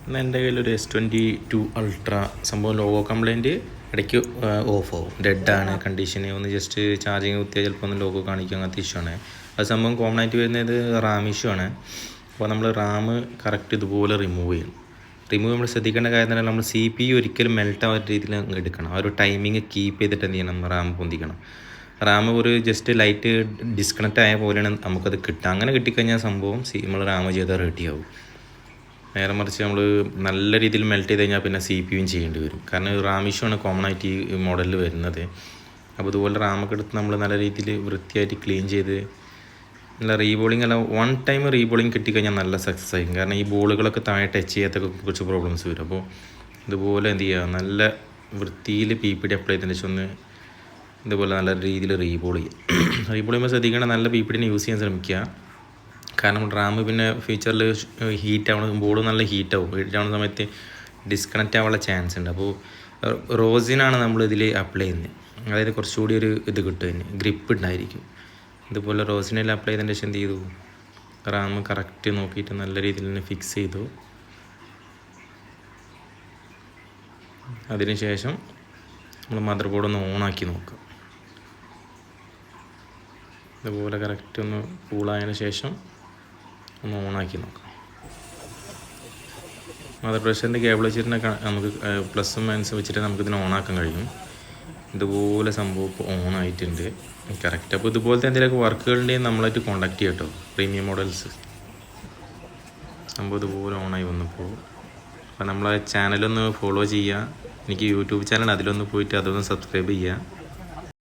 എന്നാൽ എൻ്റെ കയ്യിലൊരു S22 Ultra സംഭവം ലോഗോ കംപ്ലൈൻറ്റ് ഇടയ്ക്ക് ഓഫ് ആവും, ഡെഡാണ് കണ്ടീഷന്, ഒന്ന് ജസ്റ്റ് ചാർജിങ് കുത്തിയാൽ ചിലപ്പോൾ ഒന്ന് ലോഗോ കാണിക്കും, അങ്ങനത്തെ ഇഷ്യൂ ആണ്. അത് സംഭവം കോമൺ ആയിട്ട് വരുന്നത് റാം ഇഷ്യൂ ആണ്. അപ്പോൾ നമ്മൾ റാം കറക്റ്റ് ഇതുപോലെ റിമൂവ് ചെയ്യണം. റിമൂവ് നമ്മൾ ശ്രദ്ധിക്കേണ്ട കാര്യം തന്നെ നമ്മൾ CPU ഒരിക്കലും മെൽറ്റ് ആവാത്ത രീതിയിൽ എടുക്കണം. ആ ഒരു ടൈമിങ് കീപ്പ് ചെയ്തിട്ട് എന്ത് ചെയ്യണം, റാം പൊന്തിക്കണം. റാം ഒരു ജസ്റ്റ് ലൈറ്റ് ഡിസ്കണക്റ്റ് ആയ പോലെയാണ് നമുക്കത് കിട്ടുക. അങ്ങനെ കിട്ടിക്കഴിഞ്ഞാൽ സംഭവം നമ്മൾ റാം ചെയ്താൽ റെഡിയാവും. നേരെ മറിച്ച് നമ്മൾ നല്ല രീതിയിൽ മെൽറ്റ് ചെയ്ത് കഴിഞ്ഞാൽ പിന്നെ CPU ചെയ്യേണ്ടി വരും. കാരണം റാം ഇഷ്യൂ ആണ് കോമൺ ആയിട്ട് ഈ മോഡലിൽ വരുന്നത്. അപ്പോൾ ഇതുപോലെ റാമൊക്കെ എടുത്ത് നമ്മൾ നല്ല രീതിയിൽ വൃത്തിയായിട്ട് ക്ലീൻ ചെയ്ത് നല്ല റീബോളിങ് അല്ല, 1 ടൈം റീബോളിങ് കിട്ടിക്കഴിഞ്ഞാൽ നല്ല സക്സസ് ആയിരിക്കും. കാരണം ഈ ബോളുകളൊക്കെ താഴെ ടച്ച് ചെയ്യാത്തൊക്കെ കുറച്ച് പ്രോബ്ലംസ് വരും. അപ്പോൾ ഇതുപോലെ എന്ത് ചെയ്യുക, നല്ല വൃത്തിയിൽ PPD അപ്ലൈ ചെയ്തതിന് ശേഷം ഒന്ന് ഇതുപോലെ നല്ല രീതിയിൽ റീബോൾ ചെയ്യുക. റീബോൾ ചെയ്യുമ്പോൾ ശ്രദ്ധിക്കേണ്ട, നല്ല PPD യൂസ് ചെയ്യാൻ ശ്രമിക്കുക. കാരണം റാം പിന്നെ ഫ്യൂച്ചറിൽ ഹീറ്റ് ആവണം, ബോൾ നല്ല ഹീറ്റാവും. ഹീറ്റ് ആവുന്ന സമയത്ത് ഡിസ്കണക്റ്റ് ആവാനുള്ള ചാൻസ് ഉണ്ട്. അപ്പോൾ റോസിനാണ് നമ്മൾ ഇതിൽ അപ്ലൈ ചെയ്യുന്നത്. അതായത് കുറച്ചുകൂടി ഒരു ഇത് കിട്ടും, അതിന് ഗ്രിപ്പ് ഉണ്ടായിരിക്കും. ഇതുപോലെ റോസിനെല്ലാം അപ്ലൈ ചെയ്തതിന് ശേഷം എന്ത് ചെയ്തു, റാം കറക്റ്റ് നോക്കിയിട്ട് നല്ല രീതിയിൽ തന്നെ ഫിക്സ് ചെയ്തു. അതിനുശേഷം നമ്മൾ മദർ ബോർഡ് ഒന്ന് ഓണാക്കി നോക്കാം. ഇതുപോലെ കറക്റ്റ് ഒന്ന് കൂളായതിനു ശേഷം ഒന്ന് ഓണാക്കി നോക്കാം. മദർ പ്രഷറിൻ്റെ കേബിൾ വെച്ചിട്ട് നമുക്ക് പ്ലസും മൈനസും വെച്ചിട്ട് നമുക്കിതിനെ ഓണാക്കാൻ കഴിയും. ഇതുപോലെ സംഭവം ഇപ്പോൾ ഓണായിട്ടുണ്ട് കറക്റ്റ്. അപ്പോൾ ഇതുപോലത്തെ എന്തെങ്കിലുമൊക്കെ വർക്കുകളുണ്ടെങ്കിൽ നമ്മളായിട്ട് കോൺടാക്ട് ചെയ്യാം കേട്ടോ, പ്രീമിയം മോഡൽസ്. സംഭവം ഇതുപോലെ ഓണായി വന്നപ്പോൾ അപ്പോൾ നമ്മളെ ചാനലൊന്ന് ഫോളോ ചെയ്യുക. എനിക്ക് യൂട്യൂബ് ചാനൽ അതിലൊന്ന് പോയിട്ട് അതൊന്ന് സബ്സ്ക്രൈബ് ചെയ്യുക.